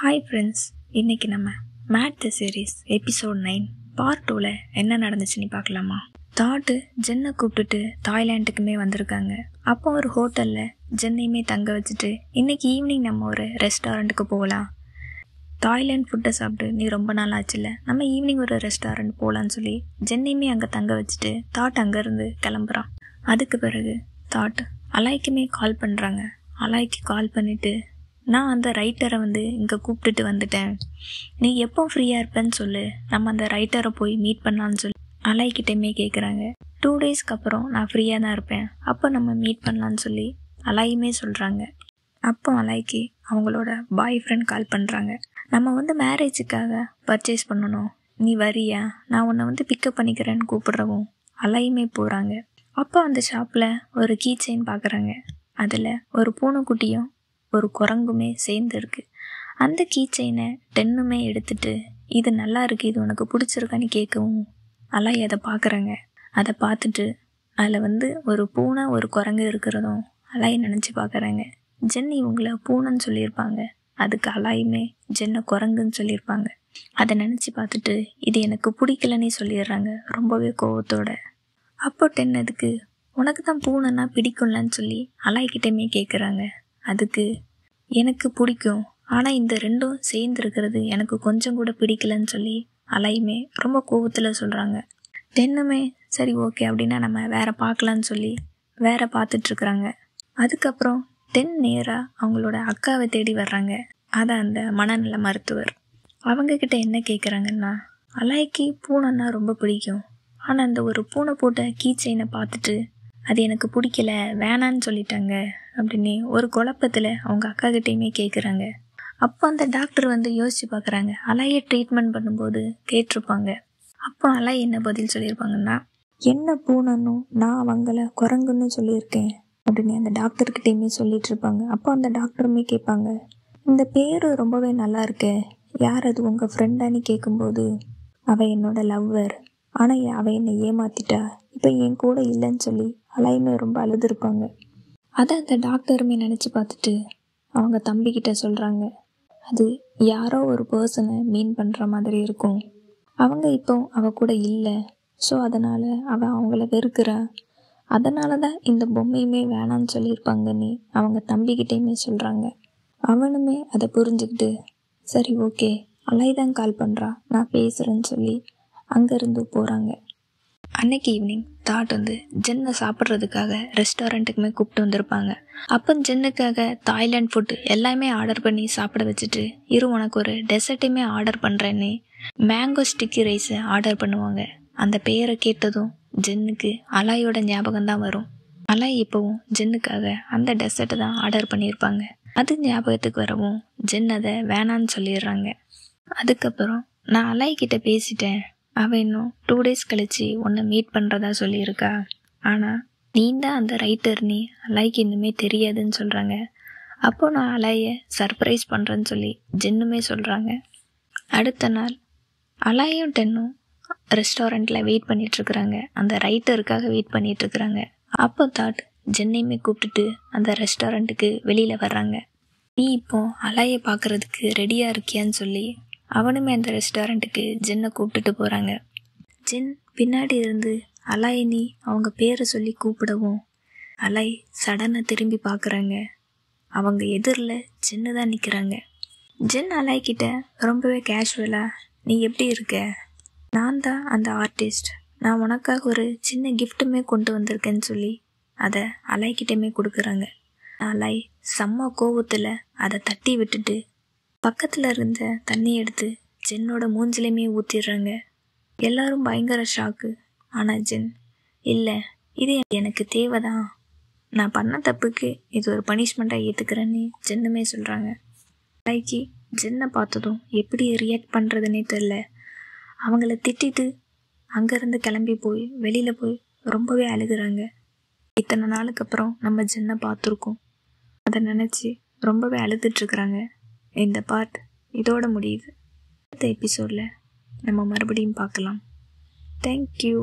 Hi friends, இன்றைக்கி நம்ம made the series episode 9 part 2ல் என்ன நடந்துச்சுன்னு பார்க்கலாமா? தாட்டு ஜென்னை கூப்பிட்டுட்டு தாய்லாண்டுக்குமே வந்திருக்காங்க. அப்போ ஒரு ஹோட்டலில் ஜென்னையுமே தங்க வச்சுட்டு இன்றைக்கி ஈவினிங் நம்ம ஒரு ரெஸ்டாரண்ட்டுக்கு போகலாம், தாய்லாண்ட் ஃபுட்டை சாப்பிட்டு நீ ரொம்ப நாள் ஆச்சுல்ல, நம்ம ஈவினிங் ஒரு ரெஸ்டாரண்ட் போகலான்னு சொல்லி ஜென்னையுமே அங்கே தங்க வச்சுட்டு தாட் அங்கேருந்து கிளம்புறான். அதுக்கு பிறகு தாட் அலாய்க்குமே கால் பண்ணுறாங்க. அலாய்க்கு கால் பண்ணிவிட்டு, நான் அந்த ரைட்டரை இங்கே கூப்பிட்டுட்டு வந்துட்டேன், நீ எப்போ ஃப்ரீயாக இருப்பேன்னு சொல்லு, நம்ம அந்த ரைட்டரை போய் மீட் பண்ணலான்னு சொல்லி அலாய்கிட்டையுமே கேட்குறாங்க. 2 டேஸ்க்கு அப்புறம் நான் ஃப்ரீயாக தான் இருப்பேன், அப்போ நம்ம மீட் பண்ணலான்னு சொல்லி அலாயுமே சொல்கிறாங்க. அப்போ அலாய்க்கு அவங்களோட பாய் ஃப்ரெண்ட் கால் பண்ணுறாங்க. நம்ம மேரேஜுக்காக பர்ச்சேஸ் பண்ணணும், நீ வரியா, நான் உன்னை பிக்கப் பண்ணிக்கிறேன்னு கூப்பிடுறவும் அலாயுமே போகிறாங்க. அப்போ அந்த ஷாப்பில் ஒரு கீ செயின் பார்க்குறாங்க. அதில் ஒரு பூனைக்குட்டியும் ஒரு குரங்குமே சேர்ந்து இருக்குது. அந்த கீ செயினை டென்னுமே எடுத்துட்டு, இது நல்லா இருக்குது, இது உனக்கு பிடிச்சிருக்கான்னு கேட்கவும் அலாய் அதை பார்க்குறாங்க. அதை பார்த்துட்டு அதில் ஒரு பூனை ஒரு குரங்கு இருக்கிறதும் அலாய் நினச்சி பார்க்குறாங்க. ஜென் இவங்களை பூனைன்னு சொல்லியிருப்பாங்க, அதுக்கு அலாயுமே ஜென்னை குரங்குன்னு சொல்லியிருப்பாங்க. அதை நினச்சி பார்த்துட்டு இது எனக்கு பிடிக்கலன்னே சொல்லிடுறாங்க ரொம்பவே கோவத்தோட. அப்போ டென் அதுக்கு உனக்கு தான் பூனைன்னா பிடிக்கும்லன்னு சொல்லி அலாய்கிட்டேயுமே கேட்குறாங்க. அதுக்கு எனக்கு பிடிக்கும், ஆனால் இந்த ரெண்டும் சேர்ந்துருக்கிறது எனக்கு கொஞ்சம் கூட பிடிக்கலன்னு சொல்லி அலாயுமே ரொம்ப கோவத்தில் சொல்கிறாங்க. டென்னுமே சரி ஓகே அப்படின்னா நம்ம வேறு பார்க்கலான்னு சொல்லி வேறு பார்த்துட்ருக்குறாங்க. அதுக்கப்புறம் டென் நேராக அவங்களோட அக்காவை தேடி வர்றாங்க. அதை அந்த மனநல மருத்துவர் அவங்கக்கிட்ட என்ன கேட்குறாங்கன்னா, அலாய்க்கு பூனைன்னா ரொம்ப பிடிக்கும், ஆனால் அந்த ஒரு பூனை போட்ட கீ செயினை பார்த்துட்டு அது எனக்கு பிடிக்கல, வேணான்னு சொல்லிட்டாங்க அப்படின்னு ஒரு குழப்பத்தில் அவங்க அக்கா கிட்டேயுமே கேட்குறாங்க. அப்போ அந்த டாக்டர் யோசித்து பார்க்குறாங்க. அலாயை ட்ரீட்மெண்ட் பண்ணும்போது கேட்டிருப்பாங்க. அப்போ அலாய் என்ன பதில் சொல்லியிருப்பாங்கன்னா, என்ன பூனைன்னும் நான் அவங்கள குரங்குன்னு சொல்லியிருக்கேன் அப்படின்னு அந்த டாக்டர்கிட்டையுமே சொல்லிட்டு இருப்பாங்க. அப்போ அந்த டாக்டருமே கேட்பாங்க, இந்த பேர் ரொம்பவே நல்லா இருக்கே, யார் அது, உங்கள் ஃப்ரெண்டான்னு கேட்கும்போது அவள் என்னோட லவ்வர், ஆனால் அவள் என்னை ஏமாத்திட்டா, இப்போ என் கூட இல்லைன்னு சொல்லி அலாயுமே ரொம்ப அழுதுருப்பாங்க. அதை அந்த டாக்டருமே நினச்சி பார்த்துட்டு அவங்க தம்பிக்கிட்ட சொல்கிறாங்க, அது யாரோ ஒரு பர்சனை மீன் பண்ணுற மாதிரி இருக்கும், அவங்க இப்போ அவள் கூட இல்லை, ஸோ அதனால் அவள் அவங்கள வெறுக்கிறா, அதனால தான் இந்த பொம்மையுமே வேணான்னு சொல்லியிருப்பாங்கன்னு அவங்க தம்பிக்கிட்டேயுமே சொல்கிறாங்க. அவனுமே அதை புரிஞ்சுக்கிட்டு சரி ஓகே, அலாய் தான் கால் பண்ணுறா, நான் பேசுகிறேன்னு சொல்லி அங்கேருந்து போகிறாங்க. அன்னைக்கு ஈவினிங் தாட் ஜென்னை சாப்பிட்றதுக்காக ரெஸ்டாரண்ட்டுக்குமே கூப்பிட்டு வந்திருப்பாங்க. அப்போ ஜென்னுக்காக தாய்லாண்ட் ஃபுட்டு எல்லாமே ஆர்டர் பண்ணி சாப்பிட வச்சுட்டு, உனக்கு ஒரு டெசர்ட்டுமே ஆர்டர் பண்ணுறேன்னு மேங்கோ ஸ்டிக்கி ரைஸை ஆர்டர் பண்ணுவாங்க. அந்த பெயரை கேட்டதும் ஜென்னுக்கு அலாயோட ஞாபகம் தான் வரும். அலாய் இப்போவும் ஜென்னுக்காக அந்த டெசர்ட்டை தான் ஆர்டர் பண்ணியிருப்பாங்க. அது ஞாபகத்துக்கு வரவும் ஜென் அதை வேணான்னு சொல்லிடுறாங்க. அதுக்கப்புறம் நான் அலாய்கிட்ட பேசிட்டேன், அவள் இன்னும் 2 டேஸ் கழித்து உன்னை மீட் பண்ணுறதா சொல்லியிருக்கா, ஆனால் நீ தான் அந்த ரைட்டர், நீ அலாய்க்கு இன்னுமே தெரியாதுன்னு சொல்கிறாங்க. அப்போ நான் அலாயை சர்ப்ரைஸ் பண்ணுறேன்னு சொல்லி ஜென்னுமே சொல்கிறாங்க. அடுத்த நாள் அலாயும் டென்னும் ரெஸ்டாரண்ட்டில் வெயிட் பண்ணிகிட்ருக்குறாங்க, அந்த ரைட்டருக்காக வெயிட் பண்ணிகிட்ருக்குறாங்க. அப்போ தாட் ஜென்னையுமே கூப்பிட்டுட்டு அந்த ரெஸ்டாரண்ட்டுக்கு வெளியில் வர்றாங்க. நீ இப்போ அலாயை பார்க்குறதுக்கு ரெடியாக இருக்கியான்னு சொல்லி அவனுமே அந்த ரெஸ்டாரண்ட்டுக்கு ஜென்னை கூப்பிட்டுட்டு போகிறாங்க. ஜென் பின்னாடி இருந்து அலாய் நீ அவங்க பேரை சொல்லி கூப்பிடவும் அலாய் சடனாக திரும்பி பார்க்குறாங்க. அவங்க எதிரில் ஜென்னு தான் நிற்கிறாங்க. ஜென் அலாய்கிட்ட ரொம்பவே கேஷுவலாக, நீ எப்படி இருக்க, நான் தான் அந்த ஆர்டிஸ்ட், நான் உனக்காக ஒரு சின்ன கிஃப்ட்டுமே கொண்டு வந்திருக்கேன்னு சொல்லி அதை அலாய்கிட்டமே கொடுக்குறாங்க. அலாய் செம்ம கோவத்தில் அதை தட்டி விட்டுட்டு பக்கத்தில் இருந்த தண்ணி எடுத்து ஜென்னோட மூஞ்சிலையுமே ஊற்றிடுறாங்க. எல்லாரும் பயங்கர ஷாக்கு. ஆனால் ஜென், இல்லை இது எனக்கு தேவைதான், நான் பண்ண தப்புக்கு இது ஒரு பனிஷ்மெண்ட்டாக ஏற்றுக்கிறேன்னு ஜென்னுமே சொல்கிறாங்க. அலாய்க்கு ஜென்னை பார்த்ததும் எப்படி ரியாக்ட் பண்ணுறதுன்னே தெரில. அவங்கள திட்டிட்டு அங்கேருந்து கிளம்பி போய் வெளியில் போய் ரொம்பவே அழுகுறாங்க. இத்தனை நாளுக்கு அப்புறம் நம்ம ஜென்னை பார்த்துருக்கோம், அதை நினச்சி ரொம்பவே அழுதுட்ருக்குறாங்க. இந்த பார்ட் இதோட முடியுது. அடுத்த எபிசோடில் நம்ம மறுபடியும் பார்க்கலாம். தேங்க்யூ.